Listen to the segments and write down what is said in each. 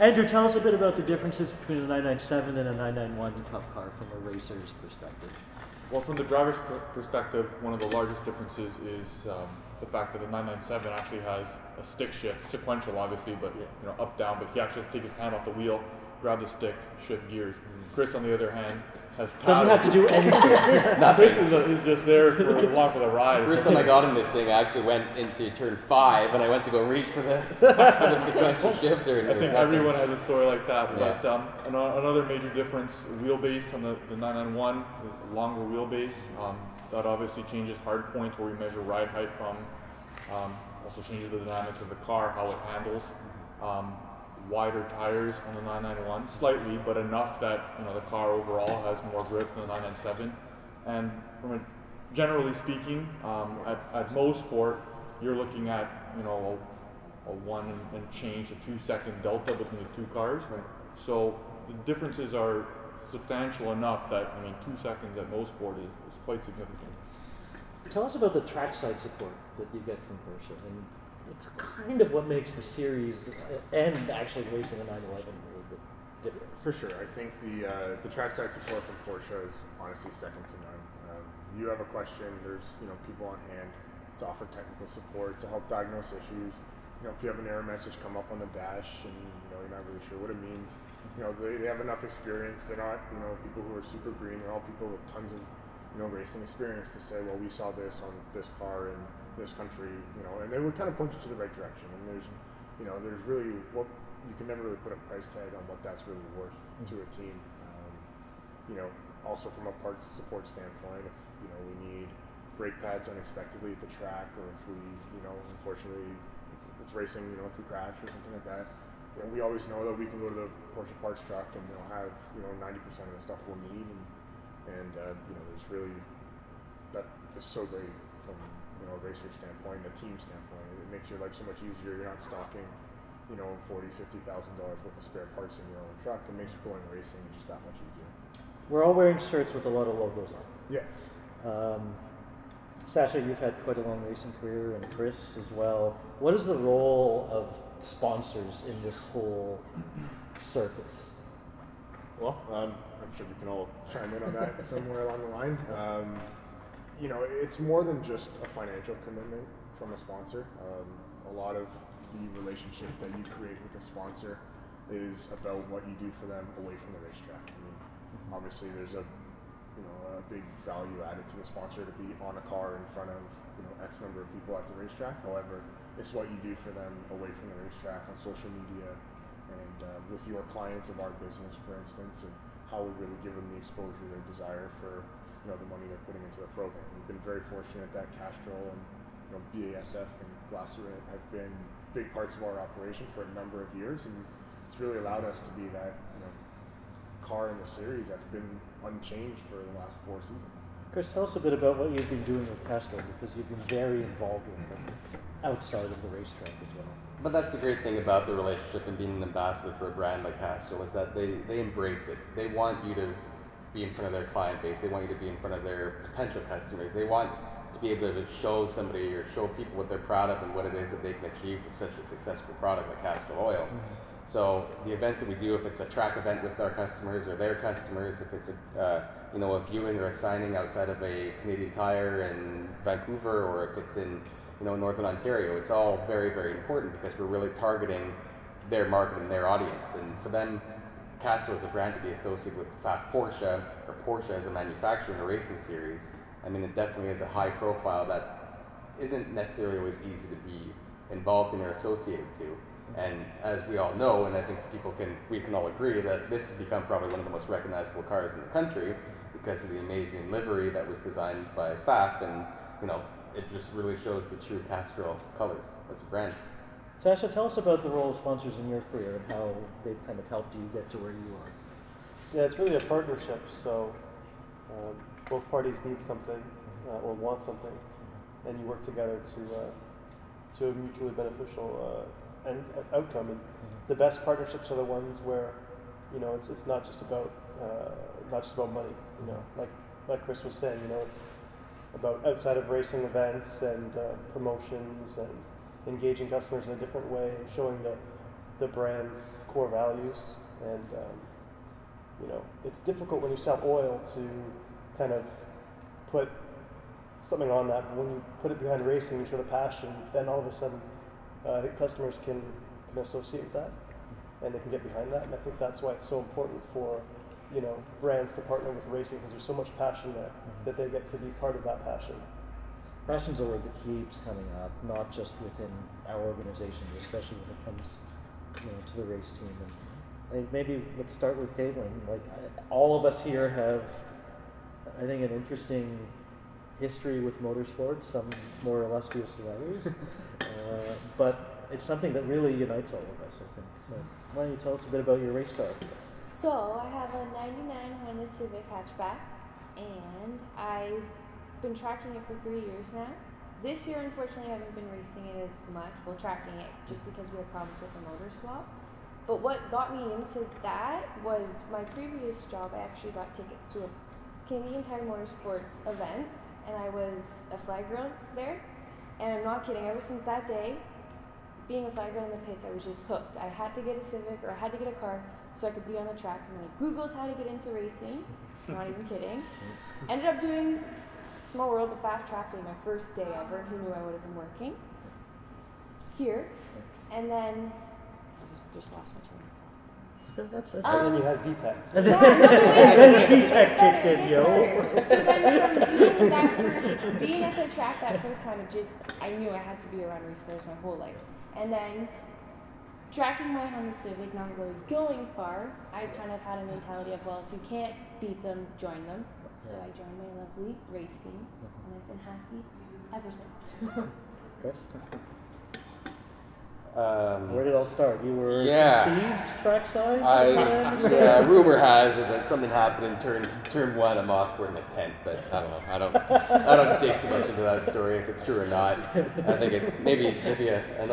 Andrew, tell us a bit about the differences between a 997 and a 991 Cup car from a racer's perspective. Well, from the driver's perspective, one of the largest differences is the fact that the 997 actually has a stick shift, sequential obviously, but up down. But he actually has to take his hand off the wheel, grab the stick, shift gears. Chris, on the other hand, has doesn't have to do anything. Chris is just there along for the ride. First time I got him this thing, I actually went into turn 5 and I went to go reach for the, for the sequential shifter. And I think everyone has a story like that. Yeah. But another major difference, wheelbase on the 991, the longer wheelbase. That obviously changes hard points where we measure ride height from. Also changes the dynamics of the car, how it handles. Wider tires on the 991, slightly, but enough that the car overall has more grip than the 997. And generally speaking, at most sport, you're looking at a 1 and change to 2 second delta between the two cars. Right. So the differences are substantial enough that 2 seconds at most sport is quite significant. Tell us about the trackside support that you get from Porsche, and it's kind of what makes the series and actually racing a 911 a little bit different. For sure, I think the trackside support from Porsche is honestly second to none. You have a question, there's people on hand to offer technical support to help diagnose issues. If you have an error message come up on the dash and you're not really sure what it means, they have enough experience. They're not people who are super green. They're all people with tons of racing experience to say, well, we saw this on this car in this country, and they would kind of point you to the right direction. And there's really you can never really put a price tag on what that's really worth to a team. Also from a parts support standpoint, if we need brake pads unexpectedly at the track, or if we unfortunately it's racing, if we crash or something like that, we always know that we can go to the Porsche parts truck and have 90% of the stuff we'll need, and there's really that is so great from a racer standpoint, a team standpoint. It makes your life so much easier. You're not stocking $40,000-$50,000 worth of spare parts in your own truck. It makes going racing just that much easier. We're all wearing shirts with a lot of logos on. Yeah. Sasha, you've had quite a long racing career, and Chris as well. What is the role of sponsors in this whole circus? Well, I'm sure we can all chime in on that somewhere along the line. It's more than just a financial commitment from a sponsor. A lot of the relationship that you create with a sponsor is about what you do for them away from the racetrack. Obviously there's a big value added to the sponsor to be on a car in front of X number of people at the racetrack. However, it's what you do for them away from the racetrack on social media and with your clients of our business, for instance, and how we really give them the exposure they desire for the money they're putting into the program. We've been very fortunate that Castrol and BASF and Glasurit have been big parts of our operation for a number of years, and it's really allowed us to be that car in the series that's been unchanged for the last 4 seasons. Chris, tell us a bit about what you've been doing with Castrol, because you've been very involved with them outside of the racetrack as well. But that's the great thing about the relationship and being an ambassador for a brand like Castrol, is that they embrace it. They want you to be in front of their client base. They want you to be in front of their potential customers. They want to be able to show somebody or show people what they're proud of and what it is that they can achieve with such a successful product like Castrol Oil. So the events that we do, if it's a track event with our customers or their customers, if it's a viewing or a signing outside of a Canadian Tire in Vancouver, or if it's in Northern Ontario, it's all very, very important because we're really targeting their market and their audience. And for them, Castrol as a brand to be associated with Pfaff Porsche, or Porsche as a manufacturer in a racing series, it definitely is a high profile that isn't necessarily always easy to be involved in or associated to. And as we all know, and I think we can all agree that this has become probably one of the most recognizable cars in the country because of the amazing livery that was designed by Pfaff, and it just really shows the true Castrol colors as a brand. Sasha, tell us about the role of sponsors in your career and how they've kind of helped you get to where you are. Yeah, it's really a partnership. So both parties need something or want something, and you work together to a mutually beneficial outcome. And the best partnerships are the ones where it's not just about money. Like Chris was saying, it's about outside of racing events and promotions and engaging customers in a different way, and showing the brand's core values. And it's difficult when you sell oil to kind of put something on that, but when you put it behind racing, you show the passion, then all of a sudden, I think customers can associate with that, and they can get behind that. And I think that's why it's so important for brands to partner with racing, because there's so much passion there that they get to be part of that passion. Passion's a word that keeps coming up, not just within our organization, but especially when it comes, to the race team. And I think maybe let's start with Caitlin. Like all of us here have, I think, an interesting history with motorsports, some more illustrious than others, but it's something that really unites all of us, I think. So why don't you tell us a bit about your race car? So I have a 99 Honda Civic hatchback, and I've been tracking it for 3 years now. This year, unfortunately, I haven't been racing it as much, tracking it just because we had problems with the motor swap. But what got me into that was my previous job. I actually got tickets to a Canadian Tire Motorsports event, and I was a flag girl there. And I'm not kidding, ever since that day, being a flag girl in the pits, I was just hooked. I had to get a Civic, or I had to get a car so I could be on the track. And then I Googled how to get into racing, not even kidding. Ended up doing Small World, the Fast Track Day, my first day ever. Who knew I would have been working here? And then just lost my train of thought. That's And then you had VTEC. and then VTEC kicked in, yo. So then from being at the track that first time, I knew I had to be around race cars my whole life. And then tracking my Honda Civic, not really going far, I kind of had a mentality of, well, if you can't beat them, join them. So I joined my lovely race team, and I've been happy ever since. Chris? Where did it all start? You were conceived trackside? Rumor has it that something happened in turn one at Mosport in the tent, but I don't know. I don't dig too much into that story if it's true or not. I think it's maybe an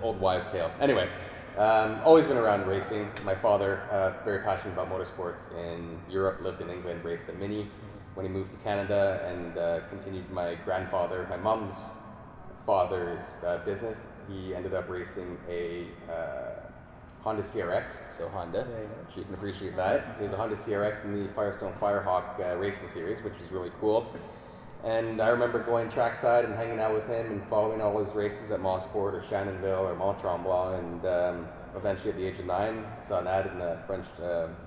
old wives' tale. Anyway, always been around racing. My father, very passionate about motorsports in Europe, lived in England, raced a Mini when he moved to Canada, and continued my grandfather, my mom's father's business. He ended up racing a Honda CRX, so Honda. You can appreciate that. It was a Honda CRX in the Firestone Firehawk racing series, which was really cool. And I remember going trackside and hanging out with him and following all his races at Mosport or Shannonville or Mont Tremblant. And eventually, at the age of 9, saw an ad in a French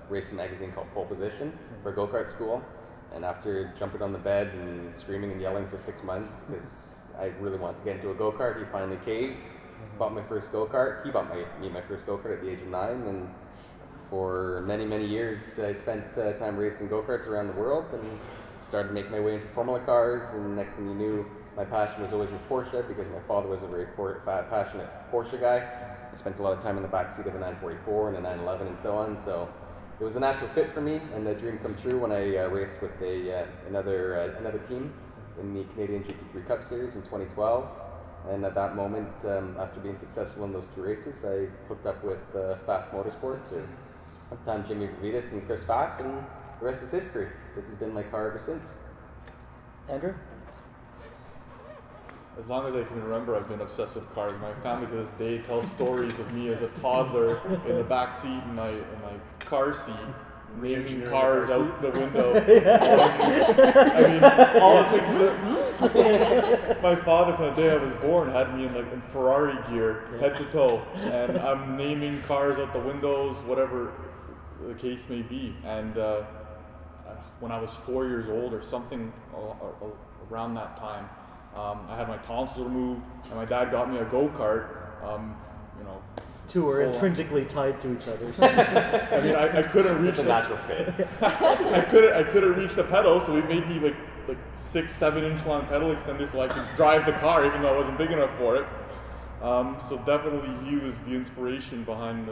racing magazine called Pole Position for go-kart school. And after jumping on the bed and screaming and yelling for 6 months, because I really wanted to get into a go-kart, he finally caved, bought my first go-kart. He bought me my first go-kart at the age of 9, and for many, many years I spent time racing go-karts around the world and started to make my way into Formula cars. And next thing you knew, my passion was always with Porsche, because my father was a very passionate Porsche guy. I spent a lot of time in the backseat of a 944 and a 911 and so on, so it was a natural fit for me and a dream come true when I raced with another team in the Canadian GT3 Cup Series in 2012. And at that moment, after being successful in those 2 races, I hooked up with Pfaff Motorsports, or at the time Jimmy Vivitas and Chris Pfaff, and the rest is history. This has been my car ever since. Andrew? As long as I can remember, I've been obsessed with cars. My family to this day tells stories of me as a toddler in the back seat in my car seat, naming cars out the window. I mean, all the things that my father from the day I was born had me in Ferrari gear, head to toe, and I'm naming cars out the windows, whatever the case may be. And when I was 4 years old or something around that time, I had my tonsils removed, and my dad got me a go-kart. Two are intrinsically tied to each other. So. I mean, I couldn't reach It's a natural fit. I couldn't reach the pedal, so he made me like 6-7 inch long pedal extender so I could drive the car, even though I wasn't big enough for it. So definitely he was the inspiration behind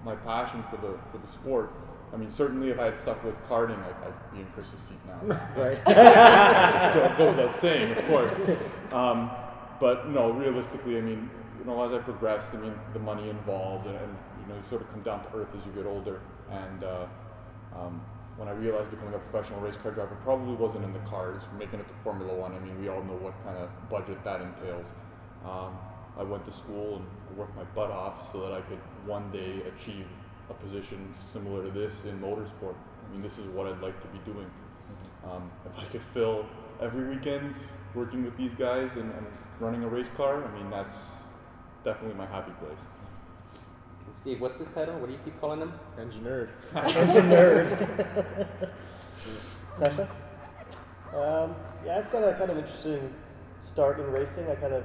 my passion for the sport. I mean, certainly if I had stuck with karting, I'd be in Chris's seat now. Right. It goes without saying, of course. But no, realistically, I mean, as I progressed, I mean, the money involved, and you sort of come down to earth as you get older. And when I realized becoming a professional race car driver probably wasn't in the cards, making it to Formula One, I mean, we all know what kind of budget that entails. I went to school and worked my butt off so that I could one day achieve a position similar to this in motorsport. I mean, this is what I'd like to be doing. If I could fill every weekend working with these guys and running a race car, I mean, that's definitely my happy place. And Steve, what's his title? What do you keep calling him? Engineered. Nerd. Sasha? Yeah, I've got a kind of interesting start in racing. I kind of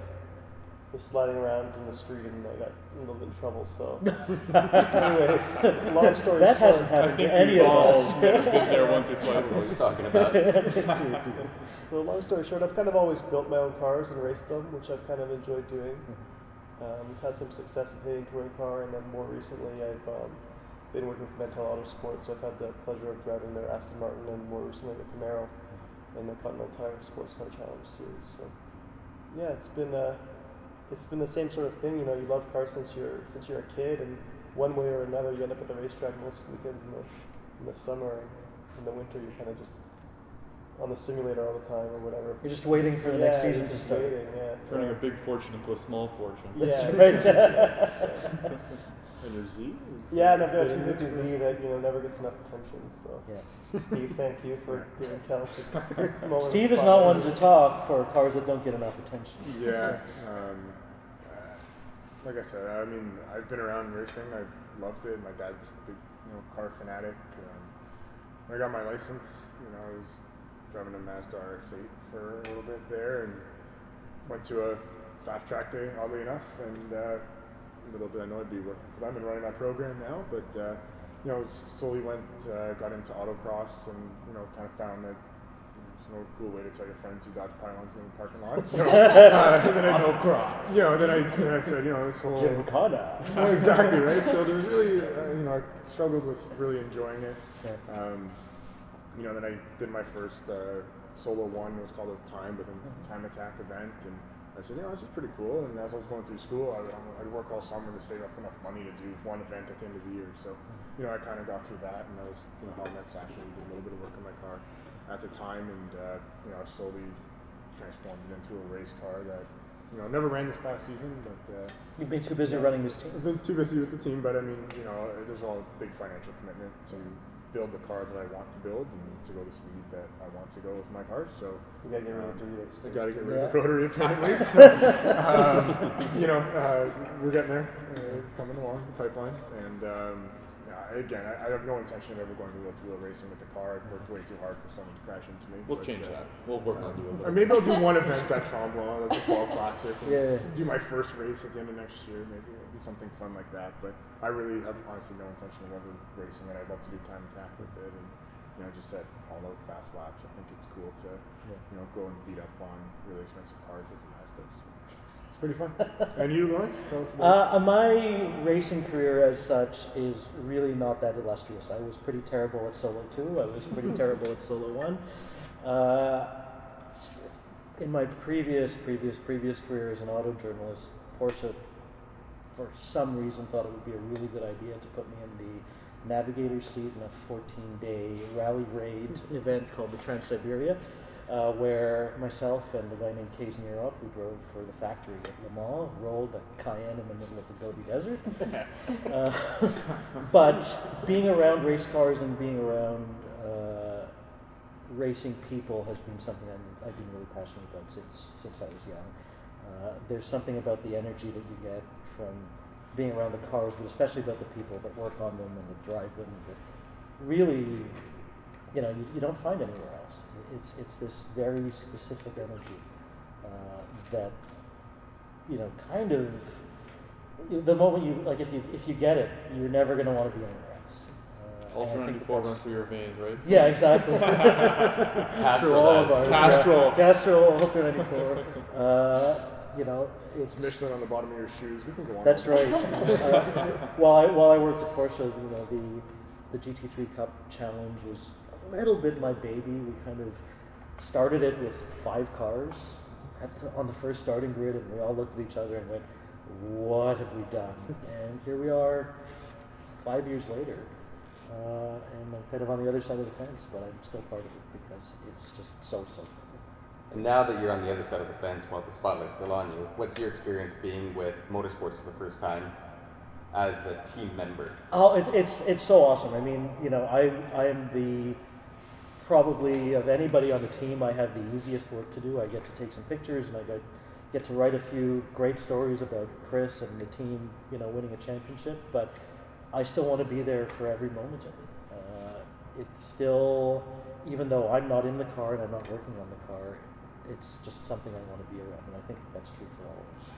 was sliding around in the street and I got in a little bit of trouble. So, anyways, long story That short. hasn't happened to I think any we've of all us. been there once or That's twice. what we're talking about. So long story short, I've kind of always built my own cars and raced them, which I've kind of enjoyed doing. We've had some success in hitting touring car, and then more recently I've been working with Mental Autosport, so I've had the pleasure of driving their Aston Martin and more recently the Camaro in the Continental Tire Sports Car Challenge Series. So yeah, it's been the same sort of thing. You know, you love cars since you're a kid, and one way or another you end up at the racetrack most weekends in the summer. In the winter, you're kind of just on the simulator all the time or whatever. You're just waiting for the next season to start. Waiting, yeah. Turning a big fortune into a small fortune. That's Yeah. right. And your Z? Yeah, and I've got a 350Z that never gets enough attention. So, Yeah. Steve, thank you for giving Kels its moment of Steve is not one spotlight. to talk for cars that don't get enough attention. Yeah. Like I said, I mean, I've been around racing. I've loved it. My dad's a big, car fanatic. When I got my license, I was driving a Mazda RX-8 for a little bit there, and went to a fast track day, oddly enough, and little did I know I'd be working for them and running that program now. But slowly got into autocross, and kind of found that there's no cool way to tell your friends you dodge pylons in the parking lot. So then Autocross. then I said, this whole Gymkhana. Oh, exactly right. So there was really, I struggled with really enjoying it. Yeah. Then I did my first solo one. It was called a Time Attack event, and I said, this is pretty cool. And as I was going through school, I'd work all summer to save up enough money to do one event at the end of the year. So, I kind of got through that, and I was, how I met Sasha, we did a little bit of work on my car at the time, and I slowly transformed it into a race car that, never ran this past season, but You've been too busy running this team. I've been too busy with the team. But I mean, there's a big financial commitment to build the car that I want to build and to go the speed that I want to go with my cars. So You gotta get rid of the Doritos. I got to get rid of Yeah. the rotary apparently. So, we're getting there. It's coming along the pipeline, and again, I have no intention of ever going wheel-to-wheel racing with the car. I've worked way too hard for someone to crash into me. We'll but, change that. We'll work on doing Or that. maybe I'll do one event at Tremblant, like the Fall Classic, and Yeah. do my first race at the end of next year. Maybe it'll be something fun like that. But I really have honestly no intention of ever racing it. I'd love to do time attack with it, and just set all-out fast laps. I think it's cool to go and beat up on really expensive cars with the Mazdas. It's pretty fun. And you, Lawrence, tell us about My racing career as such is really not that illustrious. I was pretty terrible at Solo 2. I was pretty terrible at Solo 1. In my previous career as an auto journalist, Porsche, for some reason, thought it would be a really good idea to put me in the navigator's seat in a 14-day rally raid event called the Trans-Siberia, where myself and a guy named Kays Nierop, who drove for the factory at Le Mans, rolled a Cayenne in the middle of the Gobi Desert. But being around race cars and being around racing people has been something I've been really passionate about since I was young. There's something about the energy that you get from being around the cars, but especially about the people that work on them and that drive them, that really, you don't find anywhere else. It's this very specific energy that, kind of, the moment you, like, if you get it, you're never going to want to be anywhere else. Ultra And I think 94 that's- runs through your veins, right? Yeah, exactly. Through all of ours. Castrol. Yeah. Castrol, Ultra 94. It's Michelin on the bottom of your shoes. We can go on. That's right. While I worked at Porsche, the GT3 Cup Challenge was a little bit my baby. We kind of started it with 5 cars on the first starting grid, and we all looked at each other and went, "What have we done?" And here we are, 5 years later, and I'm kind of on the other side of the fence, but I'm still part of it because it's just so cool. And now that you're on the other side of the fence while the spotlight's still on you, what's your experience being with motorsports for the first time as a team member? Oh, it's so awesome. I mean, you know, I am the, probably of anybody on the team, I have the easiest work to do. I get to take some pictures, and I get to write a few great stories about Chris and the team, you know, winning a championship. But I still want to be there for every moment of it. It's still, even though I'm not in the car and I'm not working on the car, it's just something I want to be around, and I think that's true for all of us.